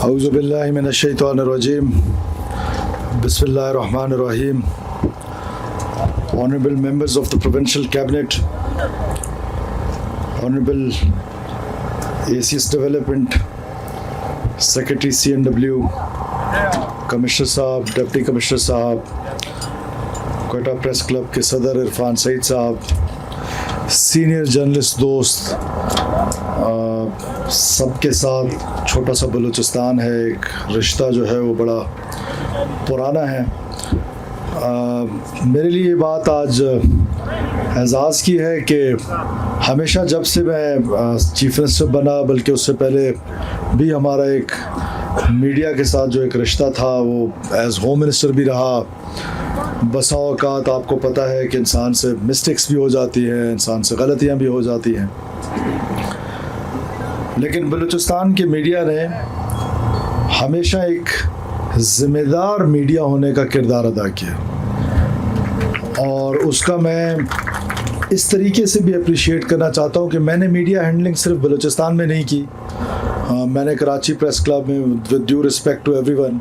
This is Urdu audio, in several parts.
اعوذ باللہ من الشیطان الرجیم بسم اللہ الرحمن الرحیم. Honorable members of the Provincial Cabinet, Honorable ACS Development Secretary CNW, Commissioner صاحب, Deputy Commissioner صاحب, کوئٹہ پریس کلب کے صدر عرفان سعید صاحب, سینئر جرنلسٹ دوست, سب کے ساتھ چھوٹا سا بلوچستان ہے. ایک رشتہ جو ہے وہ بڑا پرانا ہے. میرے لیے یہ بات آج اعزاز کی ہے کہ ہمیشہ جب سے میں چیف منسٹر بنا, بلکہ اس سے پہلے بھی ہمارا ایک میڈیا کے ساتھ جو ایک رشتہ تھا, وہ ایز ہوم منسٹر بھی رہا. بسا اوقات آپ کو پتہ ہے کہ انسان سے مسٹیکس بھی ہو جاتی ہیں, انسان سے غلطیاں بھی ہو جاتی ہیں, لیکن بلوچستان کے میڈیا نے ہمیشہ ایک ذمہ دار میڈیا ہونے کا کردار ادا کیا, اور اس کا میں اس طریقے سے بھی اپریشیٹ کرنا چاہتا ہوں کہ میں نے میڈیا ہینڈلنگ صرف بلوچستان میں نہیں کی. میں نے کراچی پریس کلب میں, with due respect to everyone,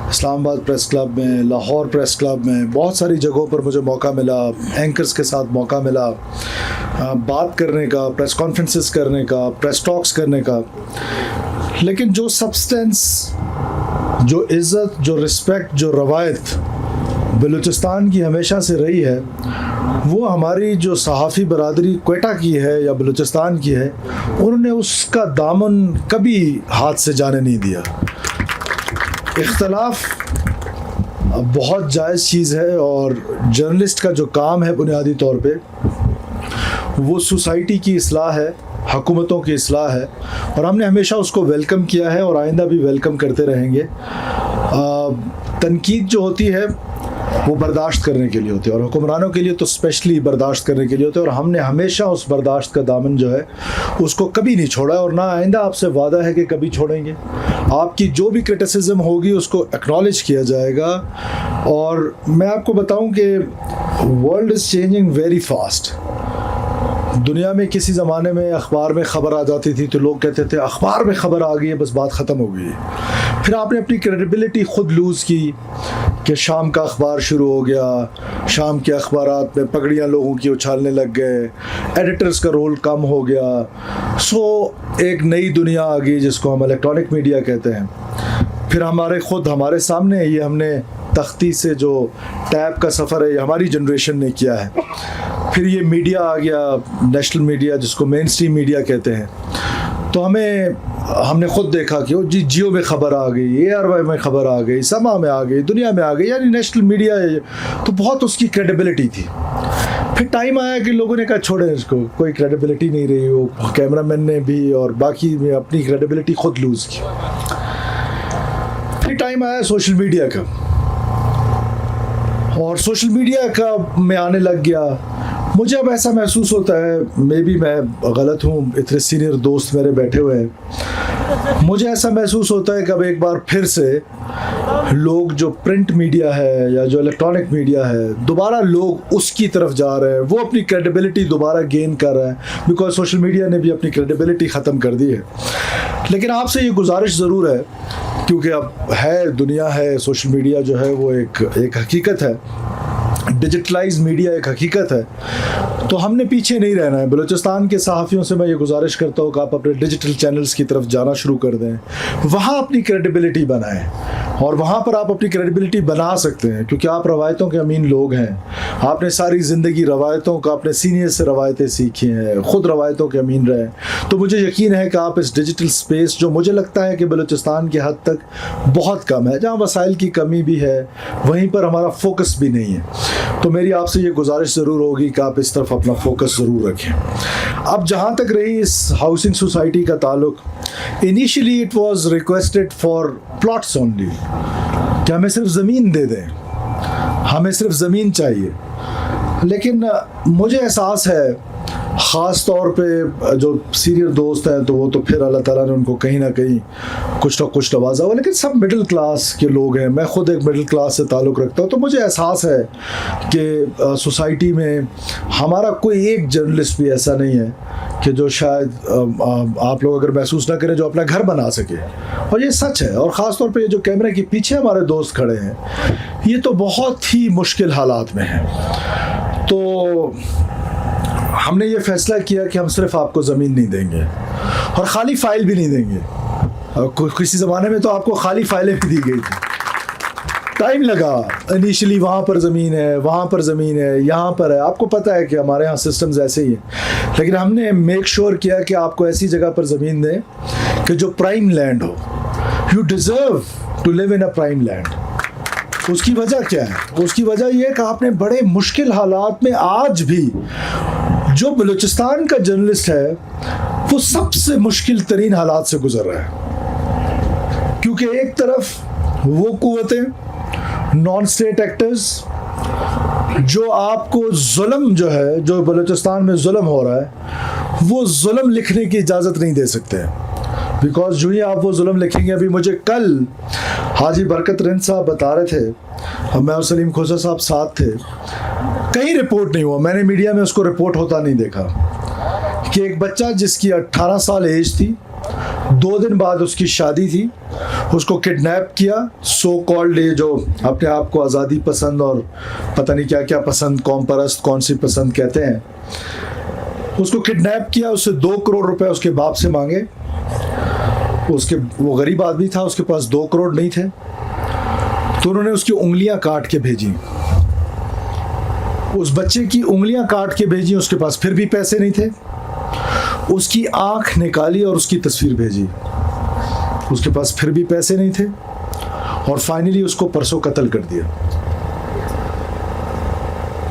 Islamabad press club میں, لاہور پریس کلب میں, بہت ساری جگہوں پر مجھے موقع ملا, اینکرز کے ساتھ موقع ملا بات کرنے کا, پریس کانفرنسز کرنے کا, پریس ٹاکس کرنے کا. لیکن جو سبسٹنس, جو عزت, جو رسپیکٹ, جو روایت بلوچستان کی ہمیشہ سے رہی ہے, وہ ہماری جو صحافی برادری کوئٹہ کی ہے یا بلوچستان کی ہے, انہوں نے اس کا دامن کبھی ہاتھ سے جانے نہیں دیا. اختلاف بہت جائز چیز ہے, اور جرنلسٹ کا جو کام ہے بنیادی طور پہ وہ سوسائٹی کی اصلاح ہے, حکومتوں کی اصلاح ہے, اور ہم نے ہمیشہ اس کو ویلکم کیا ہے اور آئندہ بھی ویلکم کرتے رہیں گے. تنقید جو ہوتی ہے وہ برداشت کرنے کے لیے ہوتی ہے, اور حکمرانوں کے لیے تو اسپیشلی برداشت کرنے کے لیے ہوتے ہیں, اور ہم نے ہمیشہ اس برداشت کا دامن جو ہے اس کو کبھی نہیں چھوڑا, اور نہ آئندہ آپ سے وعدہ ہے کہ کبھی چھوڑیں گے. آپ کی جو بھی کرٹیسزم ہوگی اس کو ایکنالج کیا جائے گا. اور میں آپ کو بتاؤں کہ world is changing very fast. دنیا میں کسی زمانے میں اخبار میں خبر آ جاتی تھی تو لوگ کہتے تھے اخبار میں خبر آ گئی ہے, بس بات ختم ہو گئی. پھر آپ نے اپنی کریڈیبلٹی خود لوز کی کہ شام کا اخبار شروع ہو گیا, شام کے اخبارات میں پگڑیاں لوگوں کی اچھالنے لگ گئے, ایڈیٹرز کا رول کم ہو گیا. سو ایک نئی دنیا آ گئی جس کو ہم الیکٹرانک میڈیا کہتے ہیں. پھر ہمارے سامنے یہ ہم نے تختی سے جو ٹیب کا سفر ہے یہ ہماری جنریشن نے کیا ہے. پھر یہ میڈیا آ گیا, نیشنل میڈیا جس کو مین اسٹریم میڈیا کہتے ہیں. تو ہم نے خود دیکھا کہ جی جیو میں خبر آ گئی, ARY میں خبر آ گئی, سما میں آ گئی, دنیا میں آ گئی, یعنی نیشنل میڈیا تو بہت اس کی کریڈیبلٹی تھی. پھر ٹائم آیا کہ لوگوں نے کہا چھوڑیں اس کو, کوئی کریڈیبلٹی نہیں رہی. وہ کیمرہ مین نے بھی اور باقی میں اپنی کریڈیبلٹی خود لوز کی. پھر ٹائم آیا سوشل میڈیا کا, اور سوشل میڈیا کا میں آنے لگ گیا. مجھے اب ایسا محسوس ہوتا ہے, میں غلط ہوں, اتنے سینئر دوست میرے بیٹھے ہوئے ہیں, مجھے ایسا محسوس ہوتا ہے کہ اب ایک بار پھر سے لوگ جو پرنٹ میڈیا ہے یا جو الیکٹرانک میڈیا ہے, دوبارہ لوگ اس کی طرف جا رہے ہیں. وہ اپنی کریڈیبلٹی دوبارہ گین کر رہے ہیں, بیکاز سوشل میڈیا نے بھی اپنی کریڈیبلٹی ختم کر دی ہے. لیکن آپ سے یہ گزارش ضرور ہے, کیونکہ اب ہے دنیا ہے, سوشل میڈیا جو ہے وہ ایک حقیقت ہے, ڈیجیٹلائز میڈیا ایک حقیقت ہے, تو ہم نے پیچھے نہیں رہنا ہے. بلوچستان کے صحافیوں سے میں یہ گزارش کرتا ہوں کہ آپ اپنے ڈیجیٹل چینلز کی طرف جانا شروع کر دیں, وہاں اپنی کریڈیبلٹی بنائیں, اور وہاں پر آپ اپنی کریڈیبلٹی بنا سکتے ہیں, کیونکہ آپ روایتوں کے امین لوگ ہیں. آپ نے ساری زندگی روایتوں کا, اپنے سینئر سے روایتیں سیکھی ہیں, خود روایتوں کے امین رہے. تو مجھے یقین ہے کہ آپ اس ڈیجیٹل اسپیس, جو مجھے لگتا ہے کہ بلوچستان کی حد تک بہت کم ہے, جہاں وسائل کی کمی بھی ہے, وہیں پر ہمارا فوکس بھی نہیں ہے. تو میری آپ سے یہ گزارش ضرور ہوگی کہ آپ اس طرف اپنا فوکس ضرور رکھیں. اب جہاں تک رہی اس ہاؤسنگ سوسائٹی کا تعلق, initially it was requested for plots only, کہ ہمیں صرف زمین دے دیں, ہمیں صرف زمین چاہیے. لیکن مجھے احساس ہے, خاص طور پہ جو سینئر دوست ہیں تو وہ تو پھر اللہ تعالیٰ نے ان کو کہیں نہ کہیں کچھ نوازا ہوا, لیکن سب مڈل کلاس کے لوگ ہیں. میں خود ایک مڈل کلاس سے تعلق رکھتا ہوں, تو مجھے احساس ہے کہ سوسائٹی میں ہمارا کوئی ایک جرنلسٹ بھی ایسا نہیں ہے کہ جو شاید آپ لوگ اگر محسوس نہ کریں, جو اپنا گھر بنا سکے. اور یہ سچ ہے. اور خاص طور پہ یہ جو کیمرے کے پیچھے ہمارے دوست کھڑے ہیں, یہ تو بہت ہی مشکل حالات میں ہیں. تو ہم نے یہ فیصلہ کیا کہ ہم صرف آپ کو زمین نہیں دیں گے اور خالی فائل بھی نہیں دیں گے. کسی زمانے میں تو آپ کو خالی فائلیں بھی دی گئی تھی. ٹائم لگا انیشلی, وہاں پر زمین ہے, وہاں پر زمین ہے, یہاں پر ہے. آپ کو پتہ ہے کہ ہمارے یہاں سسٹمز ایسے ہی ہیں. لیکن ہم نے میک شور کیا کہ آپ کو ایسی جگہ پر زمین دیں کہ جو پرائم لینڈ ہو. You deserve to live in a prime land. اس کی وجہ کیا ہے؟ اس کی وجہ یہ ہے کہ آپ نے بڑے مشکل حالات میں, آج بھی جو بلوچستان کا جرنلسٹ ہے وہ سب سے مشکل ترین حالات سے گزر رہا ہے. کیونکہ ایک طرف وہ قوتیں, نان اسٹیٹ ایکٹرز, جو آپ کو ظلم جو ہے, جو بلوچستان میں ظلم ہو رہا ہے, وہ ظلم لکھنے کی اجازت نہیں دے سکتے. بیکاز جو ہی آپ وہ ظلم لکھیں گے, ابھی مجھے کل حاجی برکت رند صاحب بتا رہے تھے, میں اور سلیم کھوسا صاحب ساتھ تھے, کہیں رپورٹ نہیں ہوا, میں نے میڈیا میں اس کو رپورٹ ہوتا نہیں دیکھا, کہ ایک بچہ جس کی 18 سال ایج تھی, 2 دن بعد اس کی شادی تھی, اس کو کڈنیپ کیا. سو کالڈ یہ جو اپنے آپ کو آزادی پسند اور پتہ نہیں کیا کیا پسند, قوم پرست کون سی پسند کہتے ہیں, اس کو کڈنیپ کیا. اس سے 2 کروڑ روپے اس کے باپ سے مانگے. وہ غریب آدمی تھا, اس کے پاس 2 کروڑ نہیں تھے, تو انہوں نے اس کی انگلیاں کاٹ کے بھیجی. اس بچے کی انگلیاں کاٹ کے بھیجی, اس کے پاس پھر بھی پیسے نہیں تھے. اس کی آنکھ نکالی اور اس کی تصویر بھیجی, اس کے پاس پھر بھی پیسے نہیں تھے. اور فائنلی اس کو پرسوں قتل کر دیا.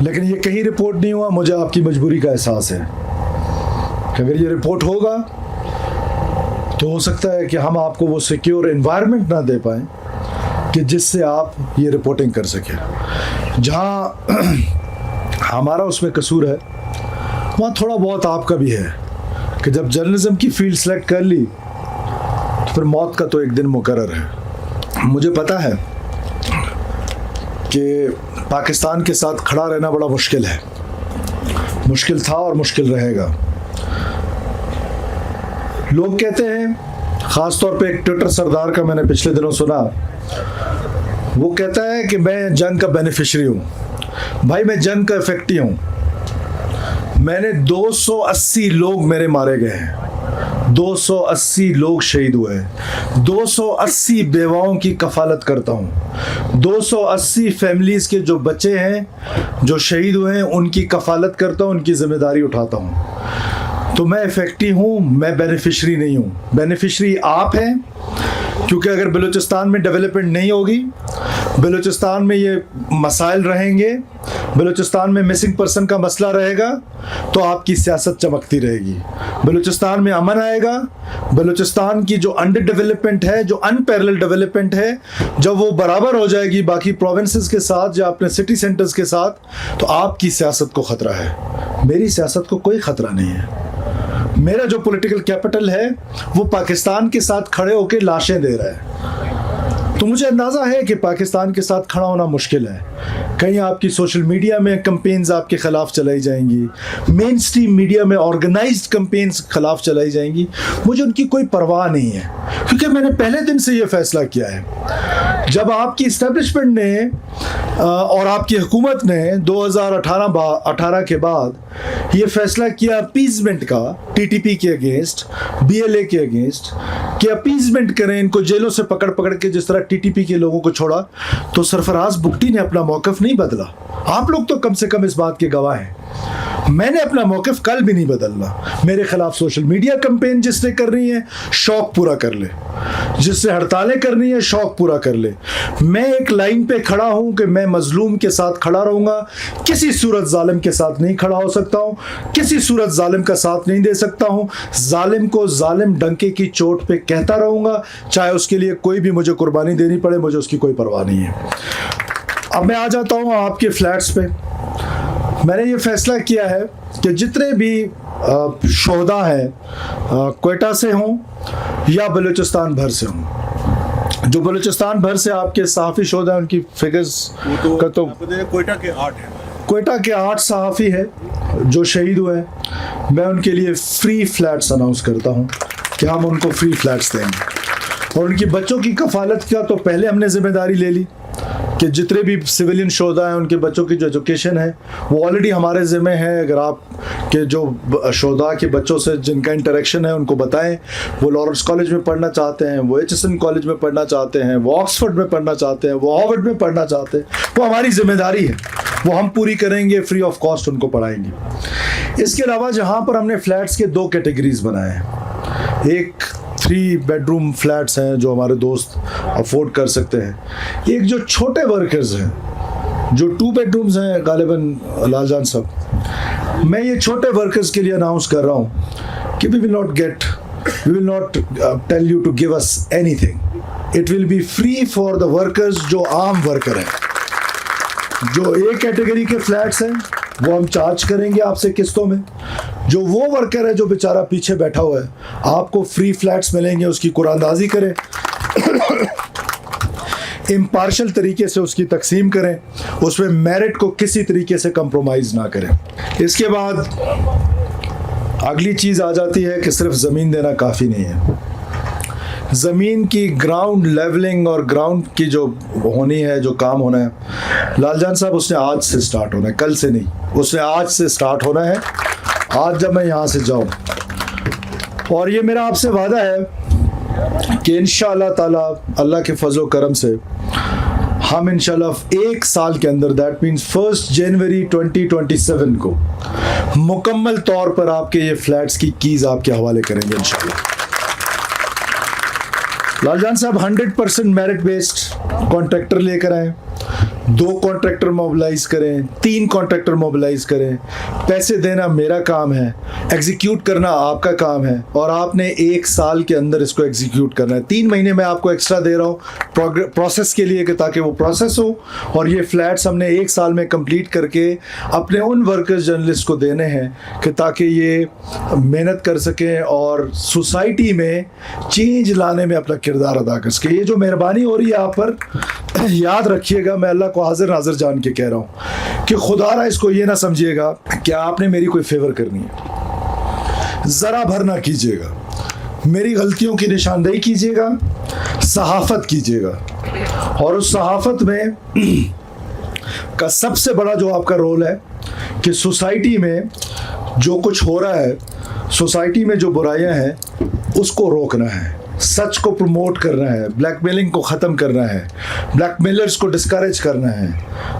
لیکن یہ کہیں رپورٹ نہیں ہوا. مجھے آپ کی مجبوری کا احساس ہے کہ اگر یہ رپورٹ ہوگا تو ہو سکتا ہے کہ ہم آپ کو وہ سیکیور انوائرمنٹ نہ دے پائیں کہ جس سے آپ یہ رپورٹنگ کر سکیں. جہاں ہمارا اس میں قصور ہے, وہاں تھوڑا بہت آپ کا بھی ہے کہ جب جرنلزم کی فیلڈ سلیکٹ کر لی تو پھر موت کا تو ایک دن مقرر ہے. مجھے پتہ ہے کہ پاکستان کے ساتھ کھڑا رہنا بڑا مشکل ہے, مشکل تھا اور مشکل رہے گا. لوگ کہتے ہیں, خاص طور پہ ایک ٹویٹر سردار کا میں نے پچھلے دنوں سنا, وہ کہتا ہے کہ میں جنگ کا بینیفیشری ہوں. بھائی میں جنگ کا افیکٹی ہوں. میں نے 280 لوگ میرے مارے گئے ہیں, 280 لوگ شہید ہوئے ہیں, 280 بیواؤں کی کفالت کرتا ہوں, 280 فیملیز کے جو بچے ہیں جو شہید ہوئے ہیں ان کی کفالت کرتا ہوں, ان کی ذمہ داری اٹھاتا ہوں. تو میں افیکٹی ہوں, میں بینیفیشری نہیں ہوں. بینیفیشری آپ ہیں, کیونکہ اگر بلوچستان میں ڈیولپمنٹ نہیں ہوگی, بلوچستان میں یہ مسائل رہیں گے, بلوچستان میں مسنگ پرسن کا مسئلہ رہے گا, تو آپ کی سیاست چمکتی رہے گی. بلوچستان میں امن آئے گا. بلوچستان کی جو انڈر ڈیولپمنٹ ہے, جو ان پیرلل ڈیولپمنٹ ہے, جب وہ برابر ہو جائے گی باقی پروونسز کے ساتھ یا اپنے سٹی سینٹرز کے ساتھ, تو آپ کی سیاست کو خطرہ ہے. میری سیاست کو کوئی خطرہ نہیں ہے. میرا جو پولیٹیکل کیپٹل ہے وہ پاکستان کے ساتھ کھڑے ہو کے لاشیں دے رہا ہے. تو مجھے اندازہ ہے کہ پاکستان کے ساتھ کھڑا ہونا مشکل ہے. کہیں آپ کی سوشل میڈیا میں کمپینز آپ کے خلاف چلائی جائیں گی, مین اسٹریم میڈیا میں آرگنائزڈ کمپینز خلاف چلائی جائیں گی. مجھے ان کی کوئی پرواہ نہیں ہے, کیونکہ میں نے پہلے دن سے یہ فیصلہ کیا ہے. جب آپ کی اسٹیبلشمنٹ نے اور آپ کی حکومت نے 2018 کے بعد یہ فیصلہ کیا اپیزمنٹ کا, ٹی ٹی پی کے اگینسٹ, بی ایل اے کے اگینسٹ, کہ اپیزمنٹ کریں, ان کو جیلوں سے پکڑ کے جس طرح ٹی ٹی پی کے لوگوں کو چھوڑا, تو سرفراز بگٹی نے اپنا موقف نہیں بدلا. آپ لوگ تو کم سے کم اس بات کے گواہ ہیں. میں نے اپنا موقف کل بھی نہیں بدلنا. میرے خلاف سوشل میڈیا کمپین جس نے کر رہی ہے, شوق پورا کر لے. جس سے ہڑتالیں کرنی ہے, شوق پورا کر لے. میں ایک لائن پہ کھڑا ہوں کہ میں مظلوم کے ساتھ کھڑا رہوں گا. کسی صورت ظالم کے ساتھ نہیں کھڑا ہو سکتا ہوں, کسی صورت ظالم کا ساتھ نہیں دے سکتا ہوں. ظالم کو ظالم ڈنکے کی چوٹ پہ کہتا رہوں گا, چاہے اس کے لیے کوئی بھی مجھے قربانی دینی پڑے. مجھے اس کی کوئی پرواہ نہیں ہے. اب میں آ جاتا ہوں آپ کے فلیٹس پہ. میں نے یہ فیصلہ کیا ہے کہ جتنے بھی شہداء ہیں کوئٹہ سے ہوں یا بلوچستان بھر سے ہوں, جو بلوچستان بھر سے آپ کے صحافی شہداء ہیں ان کی فگرز کا تو کوئٹہ کے 8 ہیں, کوئٹہ کے 8 صحافی ہیں جو شہید ہوئے ہیں، میں ان کے لیے فری فلیٹس اناؤنس کرتا ہوں کہ ہم ان کو فری فلیٹس دیں گے، اور ان کی بچوں کی کفالت کا تو پہلے ہم نے ذمہ داری لے لی کہ جتنے بھی سویلین شہداء ہیں ان کے بچوں کی جو ایجوکیشن ہے وہ آلریڈی ہمارے ذمہ ہے۔ اگر آپ کے جو شہداء کے بچوں سے جن کا انٹریکشن ہے ان کو بتائیں، وہ لارنس کالج میں پڑھنا چاہتے ہیں، وہ ایچ ایس این کالج میں پڑھنا چاہتے ہیں، وہ آکسفورڈ میں پڑھنا چاہتے ہیں، وہ ہارورڈ میں پڑھنا چاہتے ہیں، وہ ہماری ذمہ داری ہے، وہ ہم پوری کریں گے، فری آف کاسٹ ان کو پڑھائیں گے۔ اس کے علاوہ جہاں پر ہم نے فلیٹس کے 2 کیٹیگریز بنائے ہیں، ایک 3 بیڈ روم فلیٹس ہیں جو ہمارے دوست افورڈ کر سکتے ہیں، ایک جو چھوٹے ورکرز ہیں جو 2 بیڈ رومز ہیں غالباً لال جان صاحب، میں یہ چھوٹے ورکرز کے لیے اناؤنس کر رہا ہوں کہ we will not tell you to give us anything. It will be free for the workers جو عام ورکر ہیں۔ جو ایک کیٹیگری کے فلیٹس ہیں وہ ہم چارج کریں گے آپ سے قسطوں میں، جو وہ ورکر ہے جو بیچارہ پیچھے بیٹھا ہوا ہے آپ کو فری فلیٹس ملیں گے، اس کی قرآن اندازی کریں، امپارشل طریقے سے اس کی تقسیم کریں، اس میں میرٹ کو کسی طریقے سے کمپرومائز نہ کریں۔ اس کے بعد اگلی چیز آ جاتی ہے کہ صرف زمین دینا کافی نہیں ہے، زمین کی گراؤنڈ لیولنگ اور گراؤنڈ کی جو ہونی ہے، جو کام ہونا ہے، لال جان صاحب اس نے آج سے سٹارٹ ہونا ہے، کل سے نہیں، اس نے آج سے سٹارٹ ہونا ہے۔ آج جب میں یہاں سے جاؤں، اور یہ میرا آپ سے وعدہ ہے کہ انشاءاللہ تعالیٰ اللہ کے فضل و کرم سے ہم انشاءاللہ 1 سال کے اندر، دیٹ مینز 1 جنوری 2027 کو مکمل طور پر آپ کے یہ فلیٹس کی کیز آپ کے حوالے کریں گے انشاءاللہ۔ لال جان صاحب 100% میرٹ بیسڈ کانٹریکٹر لے کر آئیں، 2 کانٹریکٹر موبلائز کریں، 3 کانٹریکٹر موبلائز کریں، پیسے دینا میرا کام ہے، ایگزیکیوٹ کرنا آپ کا کام ہے، اور آپ نے 1 سال کے اندر اس کو ایگزیکیوٹ کرنا ہے۔ 3 مہینے میں آپ کو ایکسٹرا دے رہا ہوں پروسیس کے لیے کہ تاکہ وہ پروسیس ہو، اور یہ فلیٹس ہم نے 1 سال میں کمپلیٹ کر کے اپنے ان ورکرز جرنلسٹ کو دینے ہیں کہ تاکہ یہ محنت کر سکیں اور سوسائٹی میں چینج لانے میں اپنا کردار ادا کر سکیں۔ یہ جو مہربانی ہو رہی ہے آپ پر، یاد رکھیے گا، میں اللہ کو حاضر ناظر جان کے کہہ رہا ہوں کہ خدا را اس کو یہ نہ سمجھیے گا کہ آپ نے میری کوئی فیور کرنی ہے، ذرا بھر نہ کیجیے گا، میری غلطیوں کی نشاندہی کیجیے گا، صحافت کیجیے گا، اور اس صحافت میں کا سب سے بڑا جو آپ کا رول ہے کہ سوسائٹی میں جو کچھ ہو رہا ہے، سوسائٹی میں جو برائیاں ہیں اس کو روکنا ہے، سچ کو پروموٹ کرنا ہے، بلیک میلنگ کو ختم کرنا ہے، بلیک میلرز کو ڈسکریج کرنا ہے،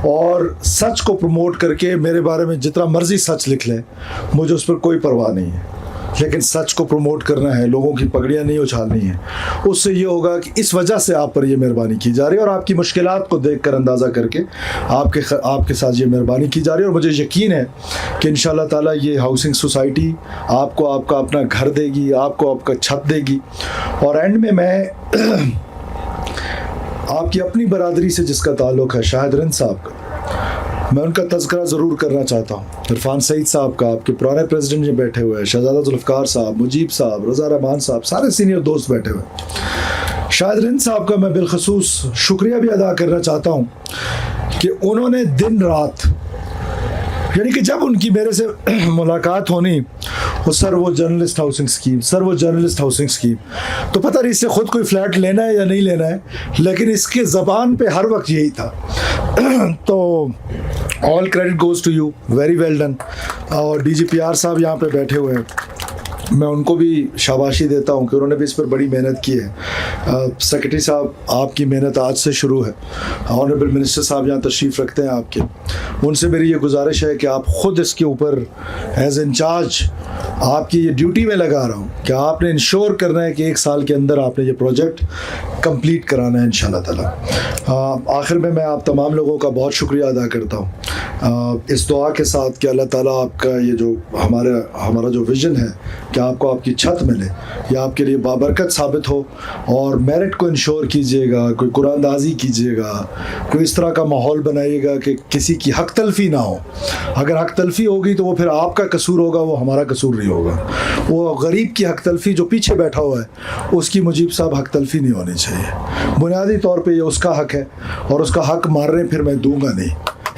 اور سچ کو پروموٹ کر کے میرے بارے میں جتنا مرضی سچ لکھ لیں، مجھے اس پر کوئی پرواہ نہیں ہے، لیکن سچ کو پروموٹ کرنا ہے، لوگوں کی پگڑیاں نہیں اچھالنی ہیں۔ اس سے یہ ہوگا کہ اس وجہ سے آپ پر یہ مہربانی کی جا رہی ہے، اور آپ کی مشکلات کو دیکھ کر اندازہ کر کے آپ کے ساتھ یہ مہربانی کی جا رہی ہے، اور مجھے یقین ہے کہ انشاءاللہ تعالیٰ یہ ہاؤسنگ سوسائٹی آپ کو آپ کا اپنا گھر دے گی، آپ کو آپ کا چھت دے گی۔ اور اینڈ میں آپ کی اپنی برادری سے جس کا تعلق ہے، شاہد رند صاحب کا، میں ان کا تذکرہ ضرور کرنا چاہتا ہوں۔ عرفان سعید صاحب کا، آپ کے پرانے پریزیڈنٹ جو بیٹھے ہوئے ہیں، شہزادہ ذوالفقار صاحب، مجیب صاحب، رضا رحمان صاحب، سارے سینئر دوست بیٹھے ہوئے ہیں۔ شاہد رند صاحب کا میں بالخصوص شکریہ بھی ادا کرنا چاہتا ہوں کہ انہوں نے دن رات، یعنی کہ جب ان کی میرے سے ملاقات ہونی، سر وہ جرنلسٹ ہاؤسنگ اسکیم، سر وہ جرنلسٹ ہاؤسنگ اسکیم، تو پتہ نہیں اس سے خود کوئی فلیٹ لینا ہے یا نہیں لینا ہے، لیکن اس کے زبان پہ ہر وقت یہی تھا۔ تو all credit goes to you, very well done. اور ڈی جی پی آر صاحب یہاں پہ بیٹھے ہوئے ہیں، میں ان کو بھی شاباشی دیتا ہوں کہ انہوں نے بھی اس پر بڑی محنت کی ہے۔ سیکرٹری صاحب، آپ کی محنت آج سے شروع ہے۔ آنریبل منسٹر صاحب یہاں تشریف رکھتے ہیں آپ کے، ان سے میری یہ گزارش ہے کہ آپ خود اس کے اوپر ایز انچارج، آپ کی یہ ڈیوٹی میں لگا رہا ہوں کہ آپ نے انشور کرنا ہے کہ 1 سال کے اندر آپ نے یہ پروجیکٹ کمپلیٹ کرانا ہے انشاءاللہ تعالیٰ۔ آخر میں آپ تمام لوگوں کا بہت شکریہ ادا کرتا ہوں، اس دعا کے ساتھ کہ اللہ تعالیٰ آپ کا یہ جو ہمارا جو ویژن ہے کہ آپ کو آپ کی چھت ملے، یہ آپ کے لیے بابرکت ثابت ہو، اور میرٹ کو انشور کیجیے گا، کوئی قرآن دازی کیجیے گا، کوئی اس طرح کا ماحول بنائیے گا کہ کسی کی حق تلفی نہ ہو۔ اگر حق تلفی ہوگی تو وہ پھر آپ کا قصور ہوگا، وہ ہمارا قصور نہیں ہوگا۔ وہ غریب کی حق تلفی جو پیچھے بیٹھا ہوا ہے، اس کی مجیب صاحب حق تلفی نہیں ہونی چاہیے۔ بنیادی طور پہ یہ اس کا حق ہے، اور اس کا حق مارنے پھر میں دوں گا نہیں۔